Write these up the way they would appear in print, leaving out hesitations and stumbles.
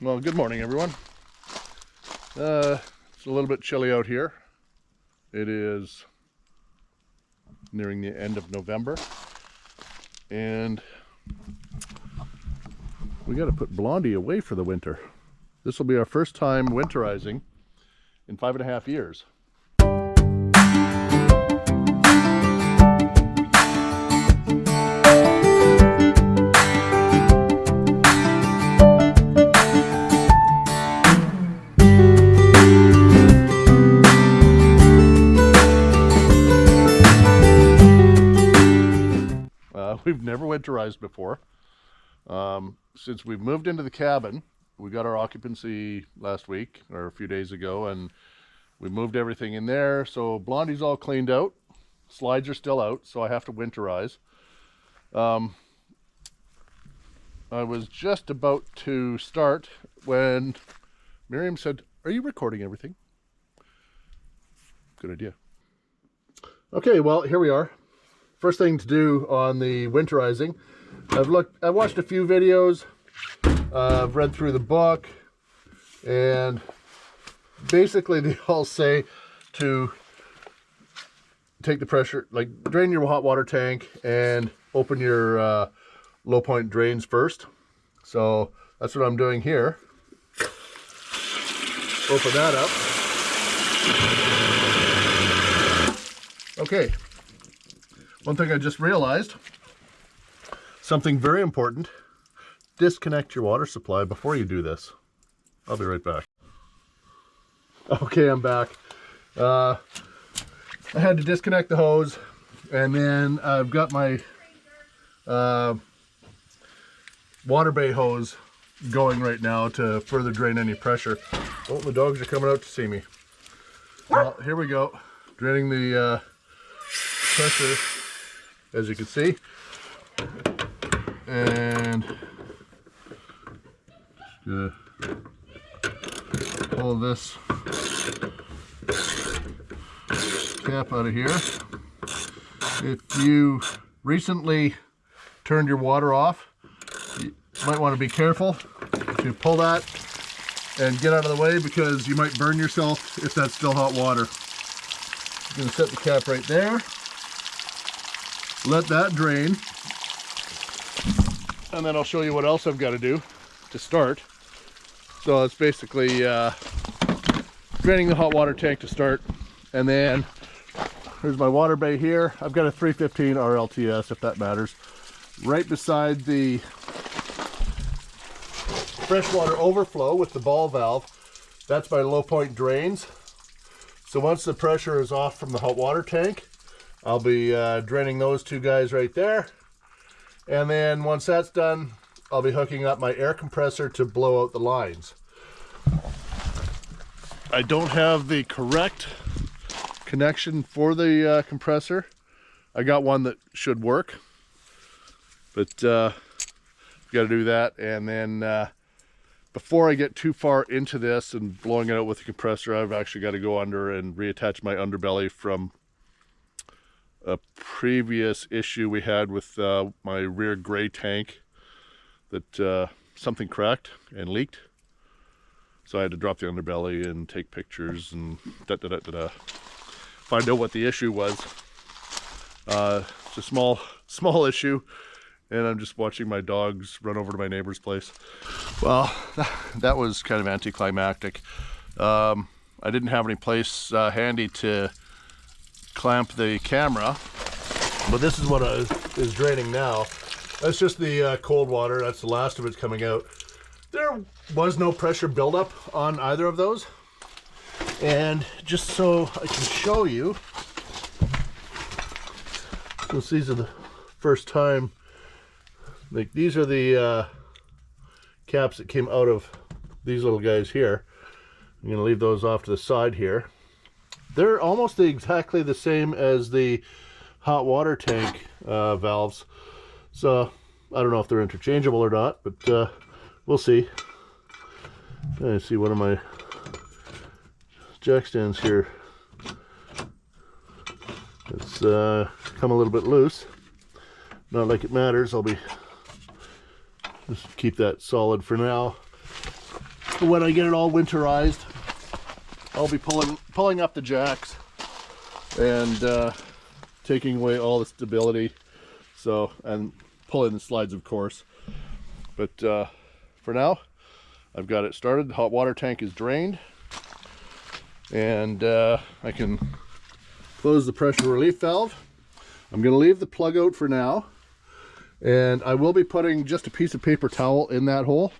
Well, good morning, everyone. It's a little bit chilly out here. It is nearing the end of November, and we got to put Blondie away for the winter. This will be our first time winterizing in 5.5 years. We've never winterized before. Since we've moved into the cabin, we got our occupancy last week or a few days ago, and we moved everything in there. So Blondie's all cleaned out. Slides are still out, so I have to winterize. I was just about to start when Miriam said, "Are you recording everything?" Good idea. Okay, well, here we are. First thing to do on the winterizing. I've watched a few videos, I've read through the book, and basically they all say to take the pressure, like drain your hot water tank and open your low point drains first. So that's what I'm doing here. Open that up. Okay. One thing I just realized, something very important: disconnect your water supply before you do this. I'll be right back. Okay, I'm back. I had to disconnect the hose, and then I've got my water bay hose going right now to further drain any pressure. Oh, the dogs are coming out to see me. Well, here we go, draining the pressure, as you can see, and pull this cap out of here. If you recently turned your water off, you might want to be careful to pull that and get out of the way, because you might burn yourself if that's still hot water. I'm going to set the cap right there. Let that drain, and then I'll show you what else I've got to do to start. So it's basically draining the hot water tank to start, and then here's my water bay here. I've got a 315 RLTS, if that matters, right beside the freshwater overflow with the ball valve. That's my low point drains. So once the pressure is off from the hot water tank, I'll be draining those two guys right there. And then once that's done, I'll be hooking up my air compressor to blow out the lines. I don't have the correct connection for the compressor. I got one that should work, but got to do that. And then before I get too far into this and blowing it out with the compressor, I've actually got to go under and reattach my underbelly from a previous issue we had with my rear gray tank, that something cracked and leaked. So I had to drop the underbelly and take pictures and find out what the issue was. It's a small issue, and I'm just watching my dogs run over to my neighbor's place. Well, that was kind of anticlimactic. I didn't have any place handy to clamp the camera, but this is what is draining now. That's just the cold water. That's the last of it's coming out. There was no pressure buildup on either of those, and just so I can show you, since these are the first time, like these are the caps that came out of these little guys here. I'm going to leave those off to the side here. They're almost exactly the same as the hot water tank valves. So I don't know if they're interchangeable or not, but we'll see. I see one of my jack stands here. It's come a little bit loose. Not like it matters. I'll be just keep that solid for now. So when I get it all winterized, I'll be pulling up the jacks and taking away all the stability. So, and pulling the slides, of course. But for now, I've got it started. The hot water tank is drained, and I can close the pressure relief valve. I'm going to leave the plug out for now, and I will be putting just a piece of paper towel in that hole,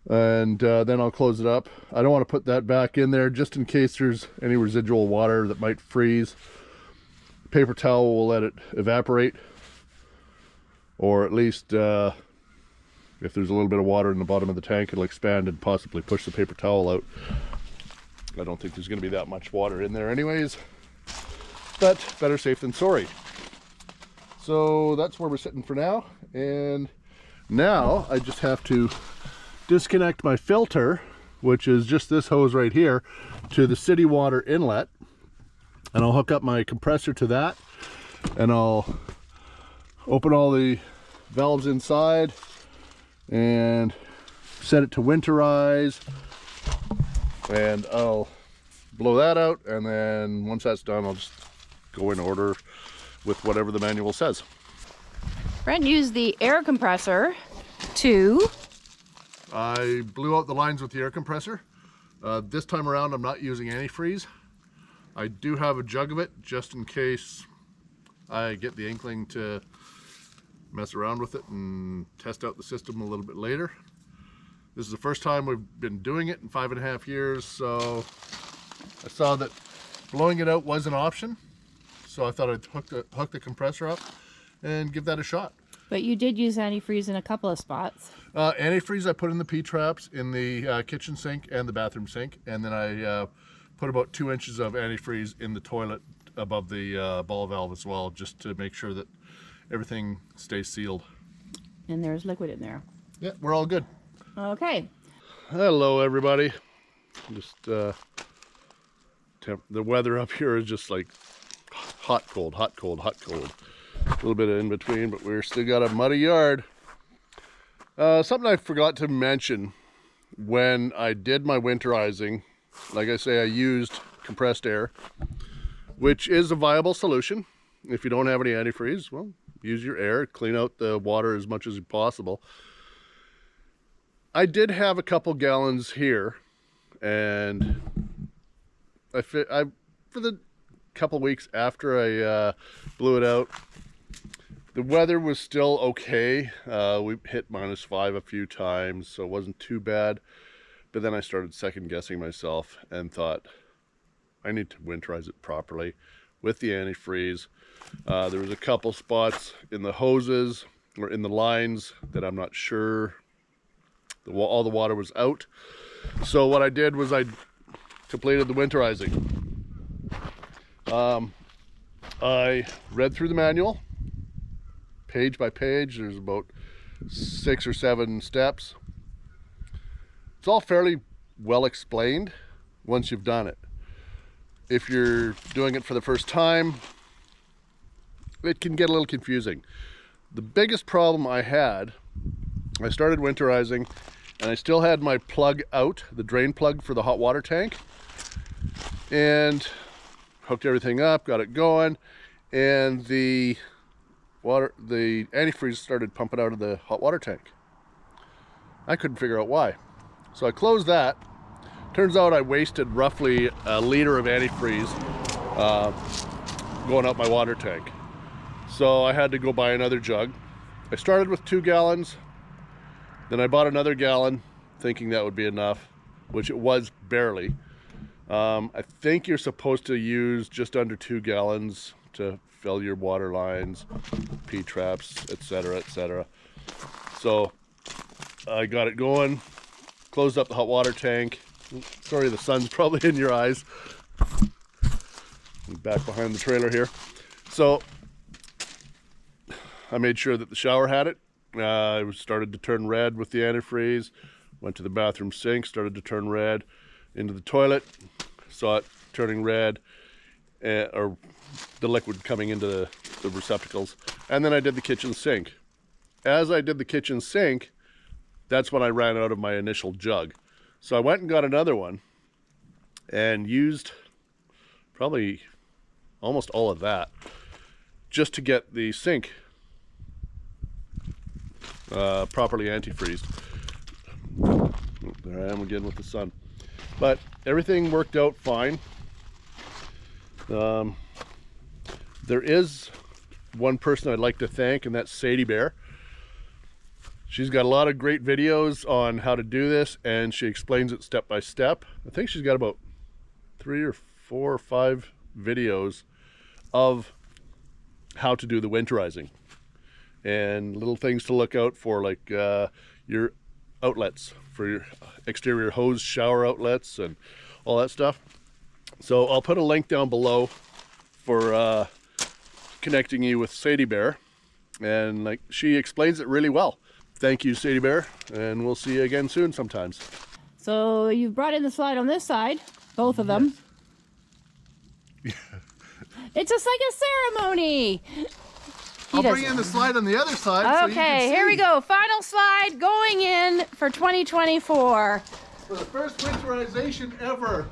and then I'll close it up. I don't want to put that back in there just in case there's any residual water that might freeze. Paper towel will let it evaporate, or at least if there's a little bit of water in the bottom of the tank, it'll expand and possibly push the paper towel out. I don't think there's going to be that much water in there anyways, but better safe than sorry. So that's where we're sitting for now, and now I just have to disconnect my filter, which is just this hose right here, to the city water inlet, and I'll hook up my compressor to that, and I'll open all the valves inside and set it to winterize, and I'll blow that out, and then once that's done, I'll just go in order with whatever the manual says. Brent used the air compressor to... I blew out the lines with the air compressor. This time around I'm not using antifreeze. I do have a jug of it just in case I get the inkling to mess around with it and test out the system a little bit later. This is the first time we've been doing it in 5.5 years, so I saw that blowing it out was an option, so I thought I'd hook the compressor up and give that a shot. But you did use antifreeze in a couple of spots. Antifreeze I put in the P-traps in the kitchen sink and the bathroom sink, and then I put about 2 inches of antifreeze in the toilet above the ball valve as well, just to make sure that everything stays sealed. And there's liquid in there. Yeah, we're all good. Okay. Hello everybody. Just the weather up here is just like hot, cold, hot, cold, hot, cold. A little bit of in between, but we're still got a muddy yard. Something I forgot to mention when I did my winterizing, like I say, I used compressed air, which is a viable solution. If you don't have any antifreeze, well, use your air, clean out the water as much as possible. I did have a couple gallons here, and for the couple weeks after I blew it out, the weather was still okay. We hit -5 a few times, so it wasn't too bad. But then I started second guessing myself and thought, I need to winterize it properly with the antifreeze. There was a couple spots in the hoses or in the lines that I'm not sure all the water was out. So what I did was I completed the winterizing. I read through the manual page by page. There's about 6 or 7 steps. It's all fairly well explained once you've done it. If you're doing it for the first time, it can get a little confusing. The biggest problem I had, I started winterizing and I still had my plug out, the drain plug for the hot water tank, and hooked everything up, got it going, and the antifreeze started pumping out of the hot water tank. I couldn't figure out why. So I closed that. Turns out I wasted roughly a liter of antifreeze going out my water tank. So I had to go buy another jug. I started with 2 gallons. Then I bought another gallon thinking that would be enough, which it was barely. I think you're supposed to use just under 2 gallons to fill your water lines, P-traps, etc., etc. So I got it going, closed up the hot water tank. Sorry, the sun's probably in your eyes. I'm back behind the trailer here. So I made sure that the shower had it. It started to turn red with the antifreeze. Went to the bathroom sink, started to turn red. Into the toilet, saw it turning red, or the liquid coming into the receptacles. And then I did the kitchen sink. As I did the kitchen sink, that's when I ran out of my initial jug. So I went and got another one and used probably almost all of that just to get the sink properly antifreezed. There I am again with the sun. But everything worked out fine. There is one person I'd like to thank, and that's Sadie Bear. She's got a lot of great videos on how to do this, and she explains it step by step. I think she's got about 3 or 4 or 5 videos of how to do the winterizing and little things to look out for, like your outlets for your exterior hose shower outlets and all that stuff. So I'll put a link down below for connecting you with Sadie Bear, and like she explains it really well. Thank you, Sadie Bear, and we'll see you again soon sometimes. So you've brought in the slide on this side, both of them. Yeah. It's just like a ceremony. I'll bring in the slide on the other side. Okay, so you can see. here we go. Final slide going in for 2024. For the first winterization ever.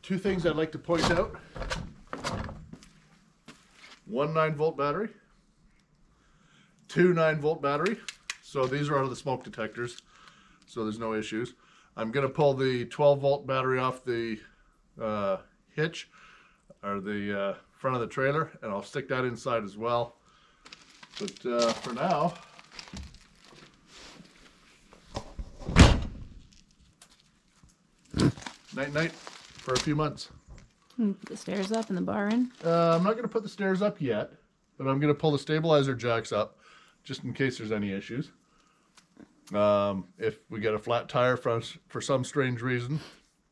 Two things I'd like to point out. One 9-volt battery, two 9-volt battery. So these are out of the smoke detectors, so there's no issues. I'm gonna pull the 12-volt battery off the hitch, or the front of the trailer, and I'll stick that inside as well. But for now, night night. For a few months. Put the stairs up and the bar in. I'm not going to put the stairs up yet, but I'm going to pull the stabilizer jacks up just in case there's any issues. If we get a flat tire for some strange reason,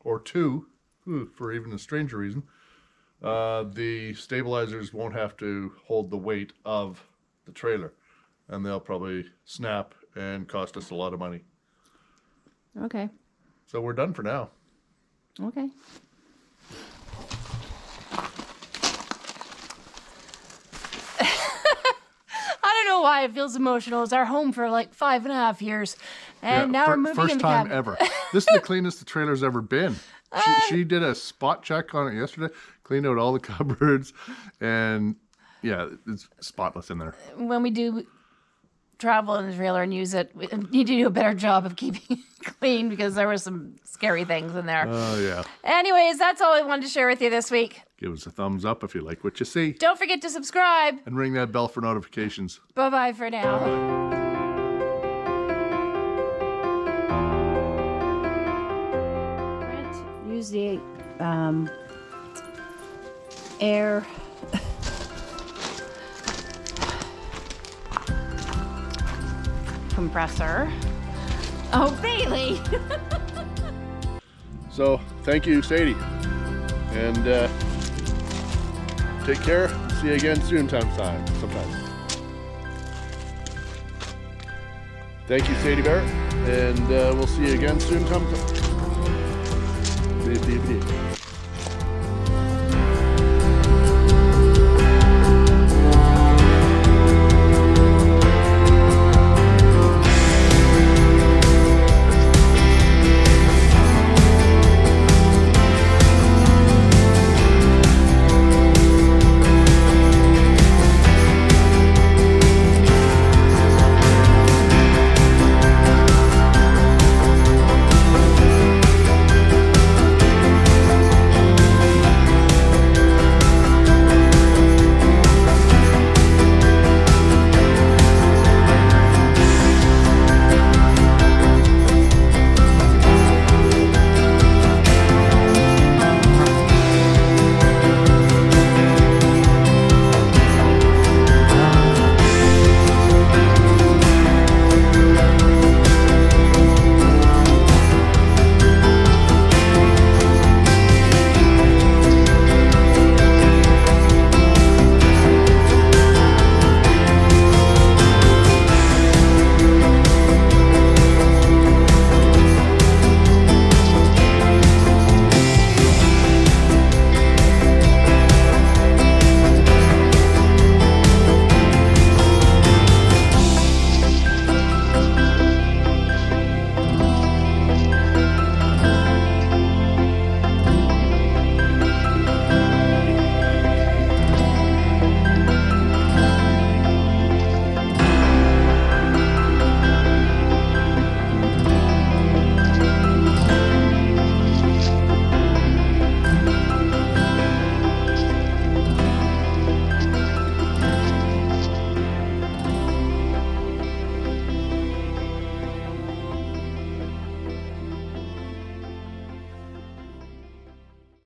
or two, for even a stranger reason, the stabilizers won't have to hold the weight of the trailer, and they'll probably snap and cost us a lot of money. Okay. So we're done for now. Okay. I don't know why it feels emotional. It's our home for like 5.5 years, and now we're moving in the cabin. First time ever. This is the cleanest the trailer's ever been. She did a spot check on it yesterday, cleaned out all the cupboards, and yeah, it's spotless in there. When we do travel in the trailer and use it, we need to do a better job of keeping it clean because there were some scary things in there. Oh, yeah. Anyways, that's all I wanted to share with you this week. Give us a thumbs up if you like what you see. Don't forget to subscribe. And ring that bell for notifications. Bye-bye for now. Brent, use the air compressor. Oh, Bailey! So, thank you, Sadie. And take care. See you again soon sometime. Thank you, Sadie Bear. And we'll see you again soon sometime.